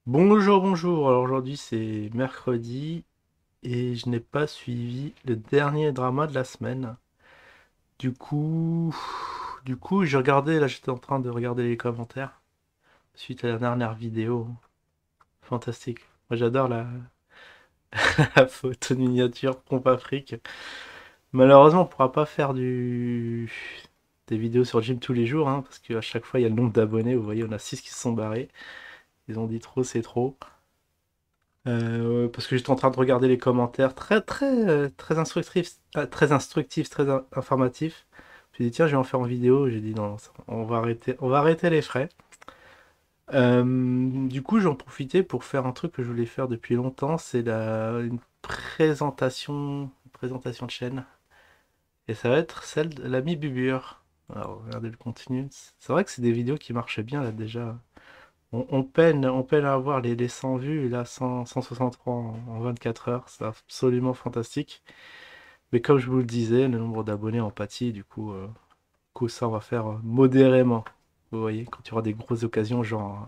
Bonjour, bonjour. Alors aujourd'hui c'est mercredi et je n'ai pas suivi le dernier drama de la semaine. Du coup, j'ai regardé, là j'étais en train de regarder les commentaires suite à la dernière vidéo. Fantastique. Moi j'adore la photo de miniature pompe Afrique. Malheureusement on pourra pas faire des vidéos sur le gym tous les jours, hein, parce qu'à chaque fois il y a le nombre d'abonnés. Vous voyez, on a 6 qui se sont barrés. Ils ont dit trop, c'est trop. Parce que j'étais en train de regarder les commentaires très instructifs, très informatifs. J'ai dit tiens, je vais en faire en vidéo. J'ai dit non, on va arrêter les frais. Du coup, j'en profitais pour faire un truc que je voulais faire depuis longtemps, c'est une présentation de chaîne. Et ça va être celle de l'ami Bubur. Alors, regardez le contenu. C'est vrai que c'est des vidéos qui marchaient bien là déjà. On peine à avoir les 100 vues, et là 163 en 24 heures, c'est absolument fantastique. Mais comme je vous le disais, le nombre d'abonnés en pâtit, du coup, ça on va faire modérément. Vous voyez, quand il y aura des grosses occasions, genre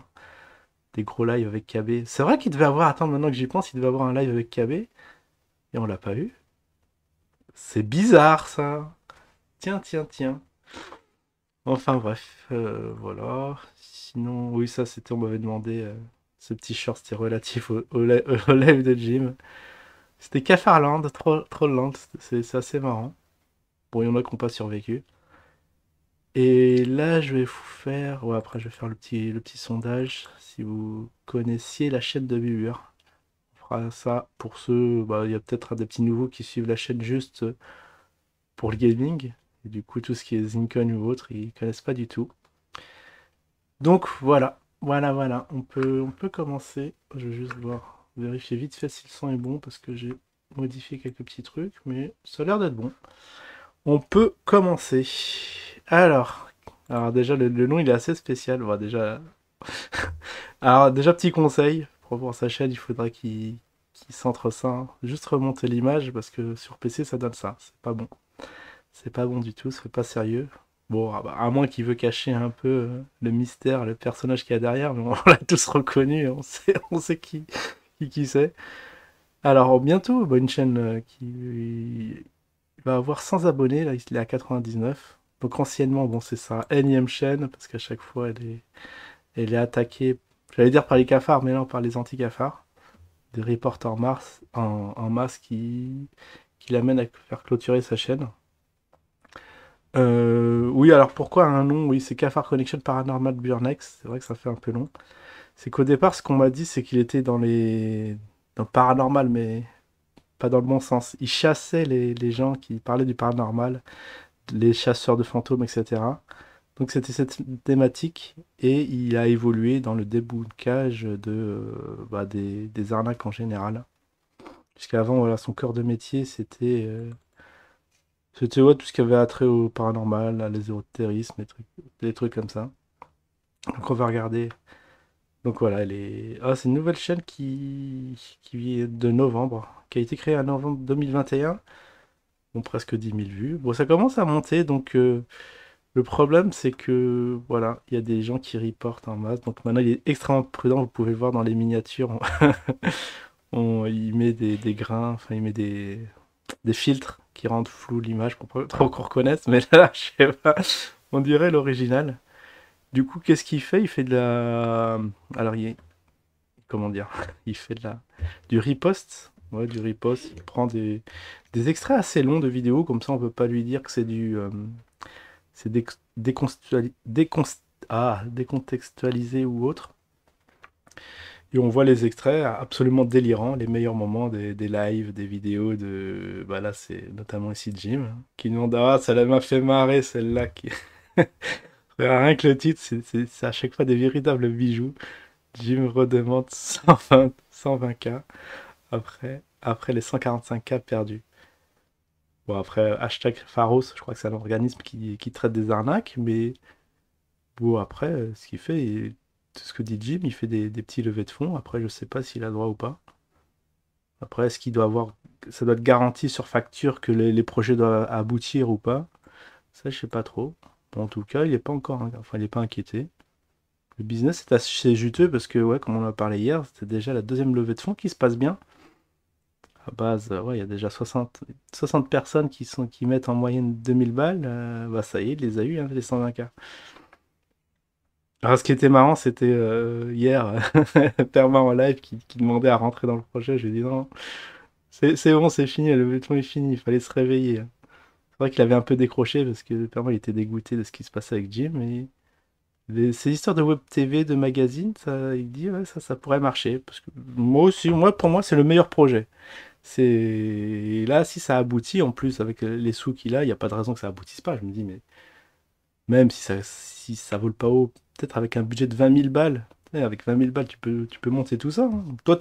des gros lives avec KB. C'est vrai qu'il devait avoir, attends, maintenant que j'y pense, il devait avoir un live avec KB, et on l'a pas eu. C'est bizarre ça. Tiens, tiens, tiens. Enfin bref, voilà. Sinon, oui, ça c'était, on m'avait demandé, ce petit short, c'était relatif au live de Jim. C'était Cafarland, Trollland, c'est assez marrant. Bon, il y en a qui n'ont pas survécu. Et là, je vais vous faire. Ouais, après, je vais faire le petit sondage. Si vous connaissiez la chaîne de Bubur, on fera ça pour ceux. Bah, il y a peut-être des petits nouveaux qui suivent la chaîne juste pour le gaming. Et du coup, tout ce qui est Zincon ou autre, ils connaissent pas du tout. Donc voilà, voilà. On peut commencer. Je vais juste voir, vérifier vite fait si le son est bon parce que j'ai modifié quelques petits trucs, mais ça a l'air d'être bon. On peut commencer. Alors, alors déjà le nom il est assez spécial. Bon, déjà, alors déjà petit conseil pour voir sa chaîne, il faudra qu'il centre ça, hein. Juste remonter l'image parce que sur PC ça donne ça. C'est pas bon. C'est pas bon du tout. C'est pas sérieux. Bon, ah bah, à moins qu'il veut cacher un peu le mystère, le personnage qu'il y a derrière, mais on l'a tous reconnu, on sait qui c'est. Alors bientôt, bah, une chaîne qui va avoir 100 abonnés, là il est à 99. Donc anciennement, bon c'est sa énième chaîne, parce qu'à chaque fois elle est attaquée, j'allais dire par les cafards, mais non par les anti-cafards. Des reporters en masse qui l'amènent à faire clôturer sa chaîne. Oui, alors pourquoi un nom? Oui, c'est Cafard Connection Paranormal Burnex. C'est vrai que ça fait un peu long. C'est qu'au départ, ce qu'on m'a dit, c'est qu'il était dans le paranormal, mais pas dans le bon sens. Il chassait les gens qui parlaient du paranormal, les chasseurs de fantômes, etc. Donc c'était cette thématique et il a évolué dans le déboulcage des arnaques en général. Puisqu'avant, voilà, son cœur de métier, c'était ouais, tout ce qui avait attrait au paranormal, à l'ésotérisme, des trucs comme ça. Donc on va regarder. Donc voilà, c'est une nouvelle chaîne qui est de novembre, qui a été créée en novembre 2021. Bon, presque 10 000 vues. Bon, ça commence à monter, donc le problème, c'est que, voilà, il y a des gens qui reportent en masse. Donc maintenant, il est extrêmement prudent. Vous pouvez le voir dans les miniatures. Il met des grains, enfin, il met des filtres qui rendent flou l'image pour pas trop qu'on reconnaisse. Mais là, je sais pas, on dirait l'original. Du coup, qu'est-ce qu'il fait? Il fait de la. Alors, comment dire? Il fait du repost. Ouais, du repost. Il prend des extraits assez longs de vidéos, comme ça, on peut pas lui dire que c'est décontextualisé ou autre. Et on voit les extraits absolument délirants, les meilleurs moments des lives, des vidéos de. Bah là, c'est notamment ici Jim, hein, qui nous demande ah, ça m'a fait marrer celle-là. Rien que le titre, c'est à chaque fois des véritables bijoux. Jim redemande 120K après les 145K perdus. Bon, après, hashtag Pharos, je crois que c'est un organisme qui traite des arnaques, mais bon, après, ce qu'il fait, tout ce que dit Jim, il fait des petits levées de fonds. Après, je sais pas s'il a droit ou pas. Après, est-ce qu'il doit avoir. Ça doit être garanti sur facture que les projets doivent aboutir ou pas. Ça, je sais pas trop. Bon, en tout cas, il est pas encore. Enfin, il est pas inquiété. Le business est assez juteux parce que, ouais, comme on en a parlé hier, c'était déjà la deuxième levée de fonds qui se passe bien. À base, ouais, il y a déjà 60 personnes qui mettent en moyenne 2000 balles. Bah ça y est, il les a eu, hein, les 120K. Alors, ce qui était marrant, c'était hier, Perma en live qui demandait à rentrer dans le projet. Je lui ai dit non, c'est bon, c'est fini, le levée de fonds est fini, il fallait se réveiller. C'est vrai qu'il avait un peu décroché parce que Perma il était dégoûté de ce qui se passait avec Jim. Et ces histoires de web TV, de magazine, ça, il dit ouais, ça pourrait marcher. Parce que moi aussi, pour moi, c'est le meilleur projet. C'est là, si ça aboutit, en plus, avec les sous qu'il a, il n'y a pas de raison que ça aboutisse pas. Je me dis, mais même si ça vaut le pas haut, peut-être avec un budget de 20 000 balles, avec 20 000 balles, tu peux monter tout ça, hein. Toi,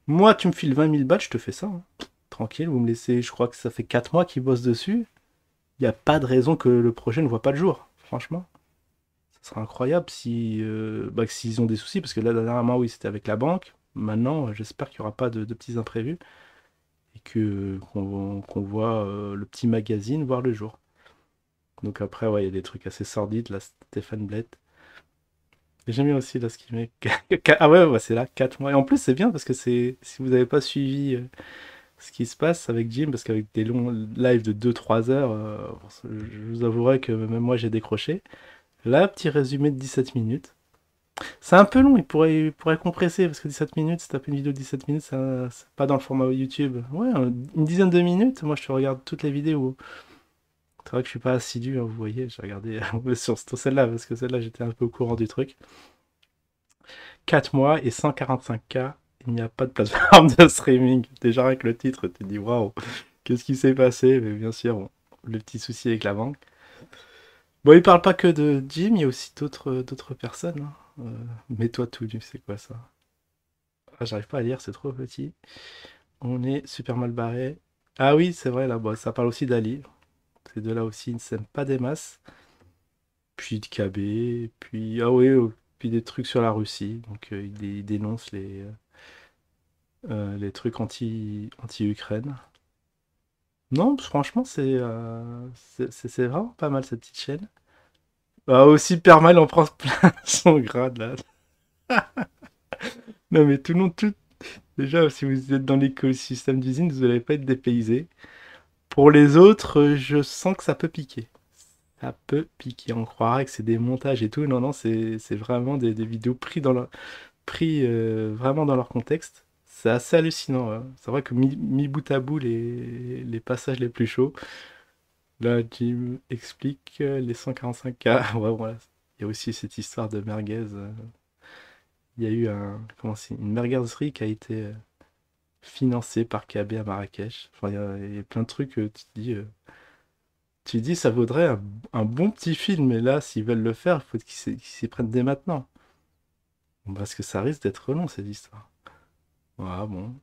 moi, tu me files 20 000 balles, je te fais ça, hein. Tranquille, vous me laissez, je crois que ça fait 4 mois qu'ils bossent dessus. Il n'y a pas de raison que le projet ne voit pas le jour, franchement. Ce serait incroyable s'ils ont des soucis, parce que là, dernièrement, oui, c'était avec la banque. Maintenant, j'espère qu'il n'y aura pas de petits imprévus et qu'on voit le petit magazine voir le jour. Donc après, ouais, il y a des trucs assez sordides, là, Stéphane Blett. Et j'aime bien aussi là ce qu'il met. Ah ouais, ouais, c'est là, 4 mois. Et en plus, c'est bien parce que si vous n'avez pas suivi ce qui se passe avec Jim, parce qu'avec des longs lives de 2-3 heures, je vous avouerai que même moi j'ai décroché. Là, petit résumé de 17 minutes. C'est un peu long, il pourrait compresser, parce que 17 minutes, si taper une vidéo de 17 minutes, ça, c'est pas dans le format YouTube. Ouais, une dizaine de minutes, moi je te regarde toutes les vidéos. C'est vrai que je suis pas assidu, hein, vous voyez, j'ai regardé sur celle-là, parce que celle-là j'étais un peu au courant du truc. 4 mois et 145K, il n'y a pas de plateforme de streaming. Déjà avec le titre, tu te dis waouh, qu'est-ce qui s'est passé? Mais bien sûr, bon, le petit souci avec la banque. Bon, il parle pas que de Jim, il y a aussi d'autres personnes, hein. Mets-toi tout nu, c'est quoi ça? Ah, j'arrive pas à lire, c'est trop petit. On est super mal barré. Ah oui, c'est vrai, là, bon, ça parle aussi d'Ali. Ces deux-là aussi, ils ne s'aiment pas des masses. Puis de KB, puis... Ah oui, puis des trucs sur la Russie. Donc, il dénonce les trucs anti-Ukraine. Non, franchement, c'est vraiment pas mal, cette petite chaîne. Ah, aussi, Permal en prend plein son grade, là. Non, mais tout le monde, tout... Déjà, si vous êtes dans l'écosystème d'usine, vous n'allez pas être dépaysé. Pour les autres, je sens que ça peut piquer. Ça peut piquer. On croirait que c'est des montages et tout. Non, non, c'est vraiment des vidéos pris vraiment dans leur contexte. C'est assez hallucinant, hein. C'est vrai que mis bout à bout les passages les plus chauds, là, Jim explique les 145K. Ouais, voilà. Il y a aussi cette histoire de merguez. Il y a eu une merguezerie qui a été financée par KB à Marrakech. Enfin, il y a plein de trucs, tu te dis, ça vaudrait un bon petit film, mais là, s'ils veulent le faire, il faut qu'ils s'y prennent dès maintenant. Parce que ça risque d'être long, cette histoire. Voilà, bon.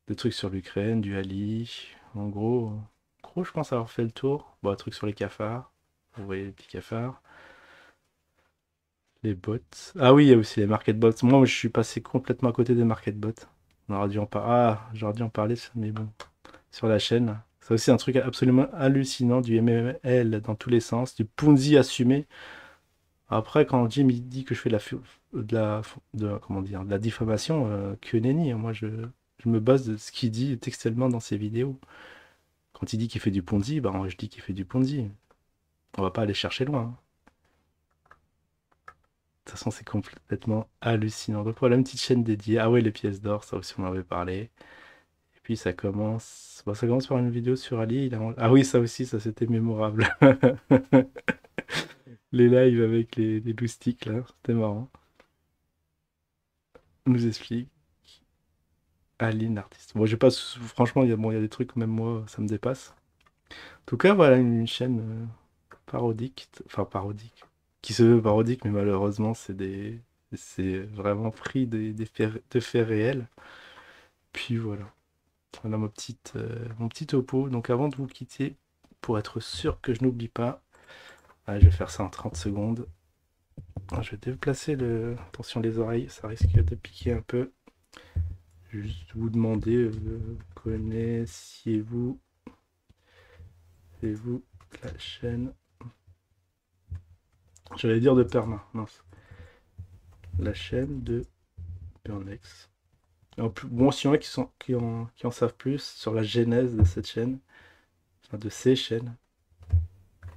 Des trucs sur l'Ukraine, du Ali. En gros, je pense avoir fait le tour. Bon, un truc sur les cafards. Vous voyez les petits cafards. Les bots. Ah oui, il y a aussi les market bots. Moi, je suis passé complètement à côté des market bots. On aurait dû en parler. Ah, j'aurais dû en parler, mais bon. Sur la chaîne. C'est aussi un truc absolument hallucinant, du MML dans tous les sens, du Ponzi assumé. Après, quand Jim il dit que je fais comment dire, de la diffamation, que nenni, hein. Moi, je me base de ce qu'il dit textuellement dans ses vidéos. Quand il dit qu'il fait du Ponzi, bah, moi, je dis qu'il fait du Ponzi. On va pas aller chercher loin, hein. De toute façon, c'est complètement hallucinant. Donc voilà, une petite chaîne dédiée. Ah ouais, les pièces d'or, ça aussi on en avait parlé. Et puis ça commence par une vidéo sur Ali. Ah oui, ça aussi, ça c'était mémorable. Les lives avec les loustiques là, c'était marrant. On nous explique. Aline, l'artiste. Bon, j'ai pas. Franchement, il y a des trucs, même moi, ça me dépasse. En tout cas, voilà une chaîne parodique. Enfin, parodique. Qui se veut parodique, mais malheureusement, c'est vraiment pris de faits réels. Puis voilà. Voilà mon petit topo. Donc, avant de vous quitter, pour être sûr que je n'oublie pas, je vais faire ça en 30 secondes. Je vais déplacer attention les oreilles, ça risque de piquer un peu. Juste vous demander, connaissiez-vous la chaîne J'allais dire de Perma, mince. La chaîne de Burnex. Bon, s'il y en a qui en savent plus sur la genèse de cette chaîne, enfin de ces chaînes,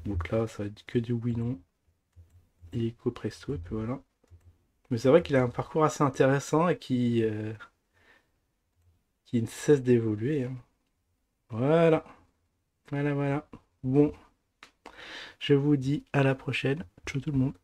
donc là, ça va être que du oui-non. Illico Presto, et puis voilà. Mais c'est vrai qu'il a un parcours assez intéressant et qui ne cesse d'évoluer, hein. Voilà, voilà, voilà. Bon, je vous dis à la prochaine. Ciao tout le monde.